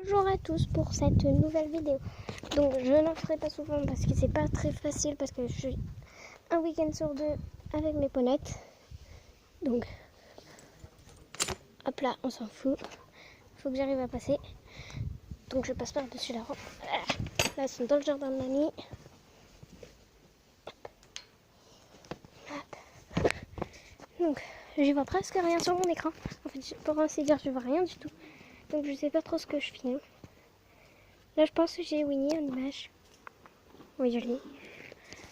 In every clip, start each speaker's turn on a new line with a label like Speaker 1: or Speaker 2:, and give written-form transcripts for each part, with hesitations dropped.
Speaker 1: Bonjour à tous pour cette nouvelle vidéo. Donc je n'en ferai pas souvent parce que c'est pas très facile parce que je suis un week-end sur deux avec mes ponnettes. Donc hop là, on s'en fout. Faut que j'arrive à passer. Donc je passe par-dessus la rampe. Là, ils sont dans le jardin de mamie. Hop. Donc j'y vois presque rien sur mon écran. En fait, pour ainsi dire, je vois rien du tout. Donc je sais pas trop ce que je filme. Là, je pense que j'ai Winnie en image. Oui, je l'ai.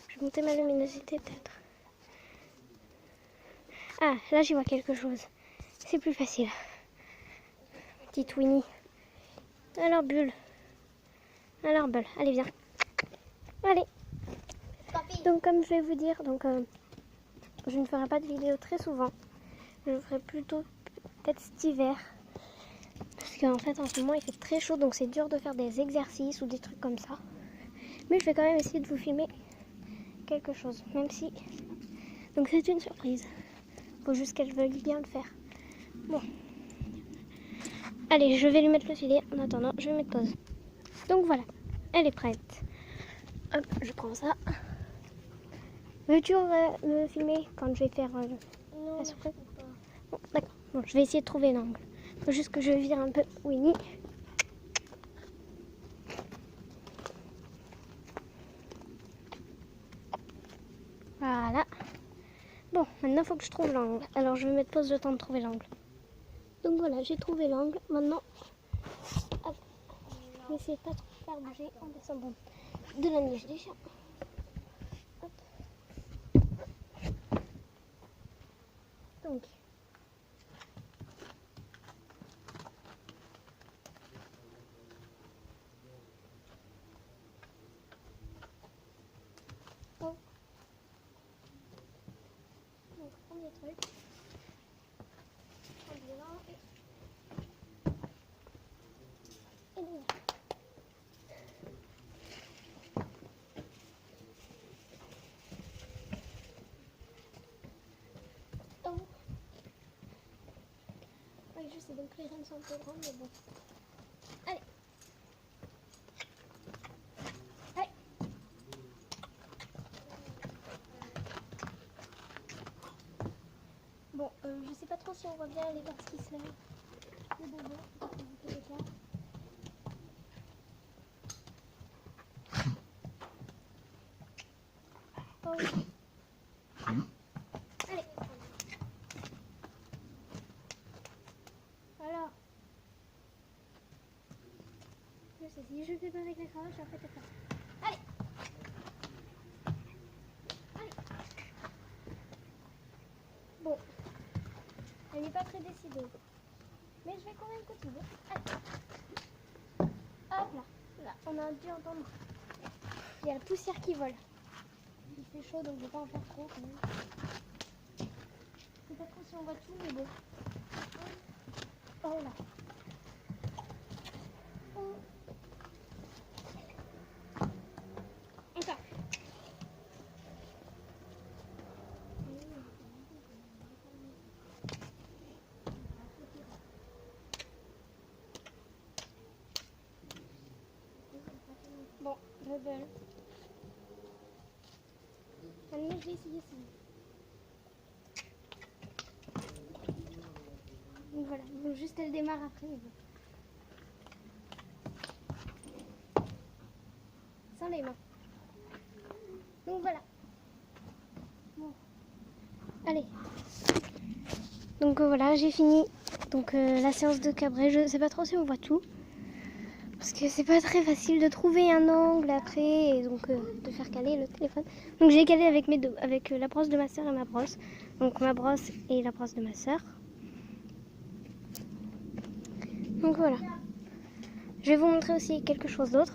Speaker 1: Je vais monter ma luminosité peut-être. Ah, là j'y vois quelque chose. C'est plus facile. Petite Winnie. Alors Bulle. Alors Bulle. Allez, viens. Allez. Donc comme je vais vous dire, je ne ferai pas de vidéo très souvent. Je le ferai plutôt peut-être cet hiver. Parce qu'en fait en ce moment il fait très chaud, donc c'est dur de faire des exercices ou des trucs comme ça. Mais je vais quand même essayer de vous filmer quelque chose. Même si... Donc c'est une surprise. Faut juste qu'elle veuille bien le faire. Bon. Allez, je vais lui mettre le filet. En attendant, je vais mettre pause. Donc voilà, elle est prête. Hop, je prends ça. Veux-tu me filmer quand je vais faire la surprise? Bon, d'accord. Bon, je vais essayer de trouver l'angle. Faut juste que je vire un peu Winnie. Voilà. Bon, maintenant il faut que je trouve l'angle. Alors je vais mettre pause le temps de trouver l'angle. Donc voilà, j'ai trouvé l'angle. Maintenant, hop, je vais essayer de pas trop faire bouger en descendant de la neige déjà. Hop. Donc, oh. Donc premier truc. Et donc, oh. Oui, je sais, donc les rênes sont un peu grandes, mais bon. Allez. Allez. Bon, je sais pas trop si on voit bien les barres qui se lèvent. Le bébé, oh oui. Allez. Alors. Je sais, si je fais pas avec la cravache, en fait, elle passe. Allez. Allez. Bon. Elle n'est pas très décidée. Mais je vais quand même continuer. Allez. Hop là. Là, on a dû entendre. Il y a la poussière qui vole. Il fait chaud, donc je vais pas en faire trop quand même. Je sais pas trop si on voit tout, mais bon. Oh là. Oh. Encore. Bon, rebelle. Maintenant, je vais essayer ça. Donc voilà, bon, juste elle démarre après, mais bon. Sans les mains. Donc voilà. Bon. Allez. Donc voilà, j'ai fini. Donc la séance de cabré, je sais pas trop si on voit tout. Parce que c'est pas très facile de trouver un angle après et donc de faire caler le téléphone. Donc j'ai calé avec mes deux, avec la brosse de ma soeur et ma brosse. Donc ma brosse et la brosse de ma soeur. Donc voilà. Je vais vous montrer aussi quelque chose d'autre.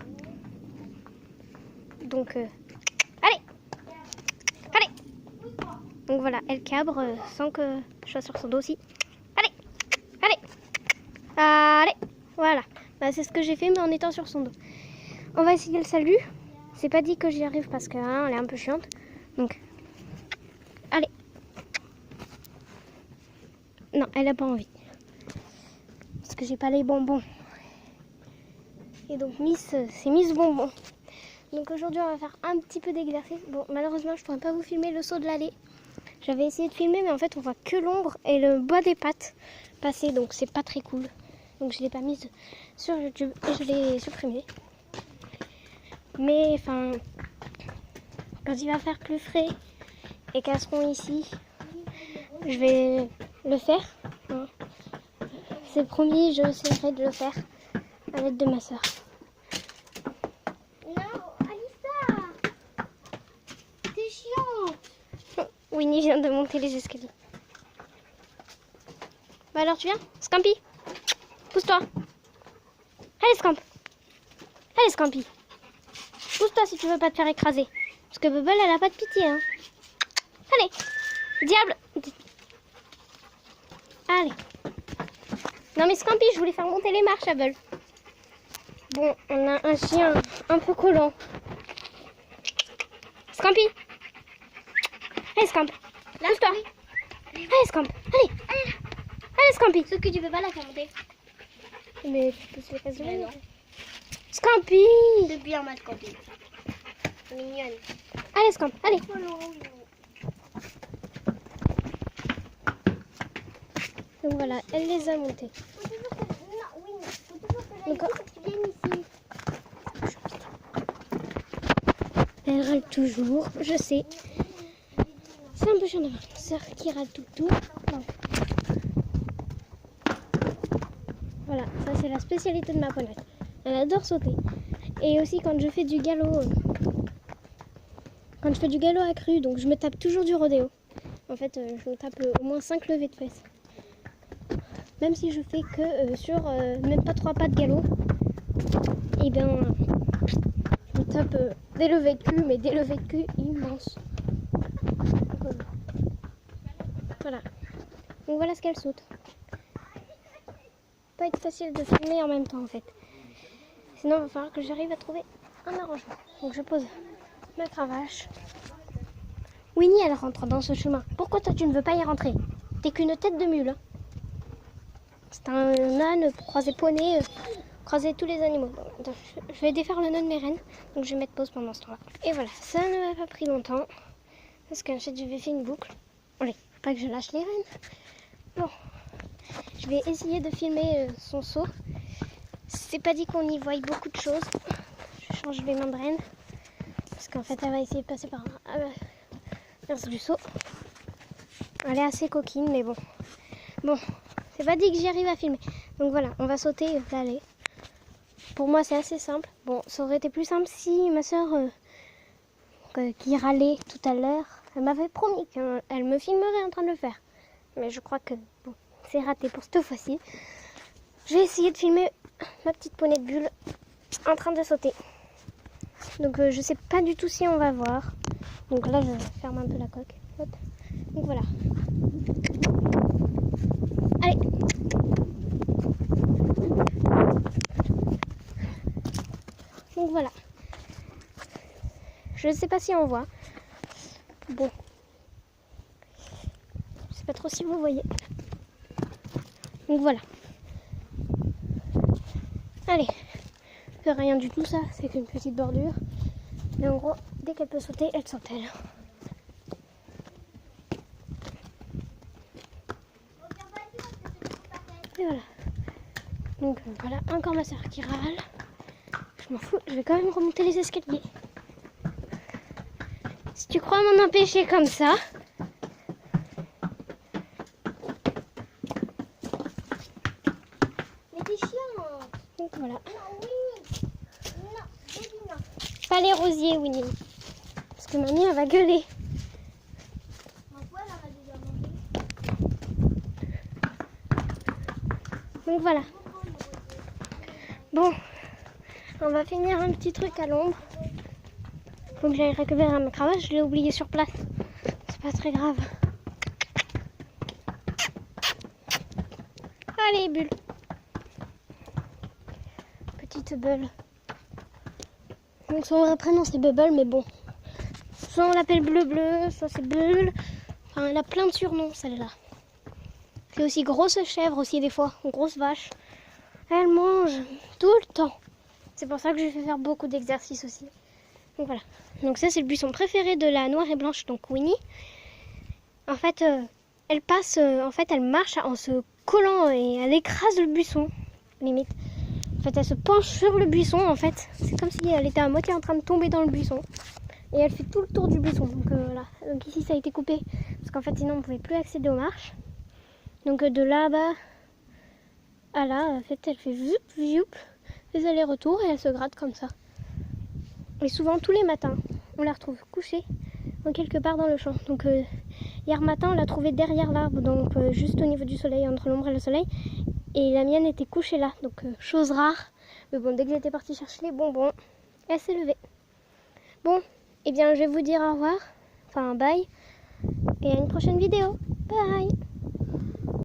Speaker 1: Donc allez. Allez. Donc voilà, elle cabre sans que je sois sur son dos aussi. Allez. Allez. Allez. Voilà. Bah, c'est ce que j'ai fait mais en étant sur son dos. On va essayer le salut. C'est pas dit que j'y arrive parce que elle est un peu chiante. Donc, allez. Non, elle a pas envie. Parce que j'ai pas les bonbons. Et donc Miss, c'est Miss Bonbon. Donc aujourd'hui on va faire un petit peu d'exercice. Bon, malheureusement je ne pourrais pas vous filmer le saut de l'allée. J'avais essayé de filmer mais en fait on voit que l'ombre et le bois des pattes passer, donc c'est pas très cool. Donc je ne l'ai pas mise sur YouTube et je l'ai supprimée. Mais enfin, quand il va faire plus frais et qu'elles seront ici, je vais le faire. Hein. C'est promis, je essaierai de le faire à l'aide de ma soeur.
Speaker 2: Non, Alissa, t'es chiante.
Speaker 1: Winnie vient de monter les escaliers. Bah alors tu viens? Scampi, pousse-toi. Allez Scamp. Allez Scampi. Pousse-toi si tu veux pas te faire écraser. Parce que Bubble elle a pas de pitié. Hein. Allez. Diable. Allez. Non mais Scampi, je voulais faire monter les marches à Bubble. Bon, on a un chien un peu collant. Scampi. Allez Scamp. Pousse-toi. Allez Scamp. Allez. Allez Scampi.
Speaker 2: Sauf que tu peux pas la faire monter.
Speaker 1: Mais tu peux se les passer.
Speaker 2: Mais non.
Speaker 1: Scampi.
Speaker 2: Depuis un match camping. Mignonne.
Speaker 1: Allez Scamp. Allez. Donc voilà, elle les a montés. Donc,
Speaker 2: Tu viennes ici.
Speaker 1: elle râle toujours, je sais. C'est un peu chiant d'avoir une sœur qui râle tout le tour. Non. Voilà, ça c'est la spécialité de ma poneette. Elle adore sauter. Et aussi quand je fais du galop, accru, donc je me tape toujours du rodéo. En fait, je me tape au moins 5 levées de fesses. Même si je fais que sur même pas 3 pas de galop, et bien je me tape des levées de cul, mais des levées de cul immenses. Voilà. Donc voilà ce qu'elle saute. Pas être facile de filmer en même temps en fait. Sinon il va falloir que j'arrive à trouver un arrangement. Donc je pose ma cravache. Winnie elle rentre dans ce chemin. Pourquoi toi tu ne veux pas y rentrer? T'es qu'une tête de mule. Hein. C'est un âne croisé poney, croisé tous les animaux. Bon, attends, je vais défaire le nœud de mes rênes. Donc je vais mettre pause pendant ce temps-là. Et voilà, ça ne m'a pas pris longtemps. Parce qu'ensuite je vais faire une boucle. Allez, faut pas que je lâche les rênes. Bon, je vais essayer de filmer son saut. C'est pas dit qu'on y voie beaucoup de choses. Je change les mains de rêne. Parce qu'en fait elle va essayer de passer par l'inverse du saut. Elle est assez coquine mais bon. Bon, c'est pas dit que j'y arrive à filmer. Donc voilà, on va sauter l'allée. Pour moi c'est assez simple. Bon, ça aurait été plus simple si ma soeur qui râlait tout à l'heure, elle m'avait promis qu'elle me filmerait en train de le faire. Mais je crois que bon, c'est raté pour cette fois-ci. J'ai essayé de filmer ma petite poney de bulle en train de sauter. Donc je sais pas du tout si on va voir. Donc là je ferme un peu la coque. Hop. Donc voilà. Allez. Donc voilà. Je ne sais pas si on voit. Bon. Je sais pas trop si vous voyez. Donc voilà. Allez. C'est rien du tout ça, c'est qu'une petite bordure. Mais en gros, dès qu'elle peut sauter, elle saute elle. Et voilà. Donc voilà, encore ma soeur qui râle. Je m'en fous, je vais quand même remonter les escaliers. Si tu crois m'en empêcher comme ça...
Speaker 2: Mais t'es chiante.
Speaker 1: Donc voilà.
Speaker 2: Non, Winnie. Non, Winnie, non.
Speaker 1: Pas les rosiers, Winnie. Parce que mamie, elle va gueuler.
Speaker 2: Ma poêle, elle a déjà mangé.
Speaker 1: Donc voilà. Bon, on va finir un petit truc à l'ombre. Faut que j'aille récupérer ma cravache, je l'ai oublié sur place. C'est pas très grave. Allez, Bulle. Petite Bulle. Donc son vrai prénom c'est Bubble, mais bon. Soit on l'appelle Bleu, soit c'est Bulle. Enfin, elle a plein de surnoms, celle-là. C'est aussi grosse chèvre aussi des fois, grosse vache. Elle mange tout le temps. C'est pour ça que je lui fais faire beaucoup d'exercices aussi. Donc voilà. Donc ça c'est le buisson préféré de la noire et blanche, donc Winnie. En fait, elle passe, elle marche en se collant et elle écrase le buisson, limite. En fait, elle se penche sur le buisson, en fait. C'est comme si elle était à moitié en train de tomber dans le buisson. Et elle fait tout le tour du buisson. Donc voilà. Donc ici, ça a été coupé. Parce qu'en fait, sinon, on ne pouvait plus accéder aux marches. Donc de là-bas à là, en fait, elle fait vup, vup, les allers-retours et elle se gratte comme ça. Et souvent, tous les matins, on la retrouve couchée quelque part dans le champ. Donc hier matin, on l'a trouvée derrière l'arbre, donc juste au niveau du soleil, entre l'ombre et le soleil. Et la mienne était couchée là, donc chose rare. Mais bon, dès que j'étais partie chercher les bonbons, elle s'est levée. Bon, eh bien, je vais vous dire au revoir. Enfin, bye. Et à une prochaine vidéo. Bye.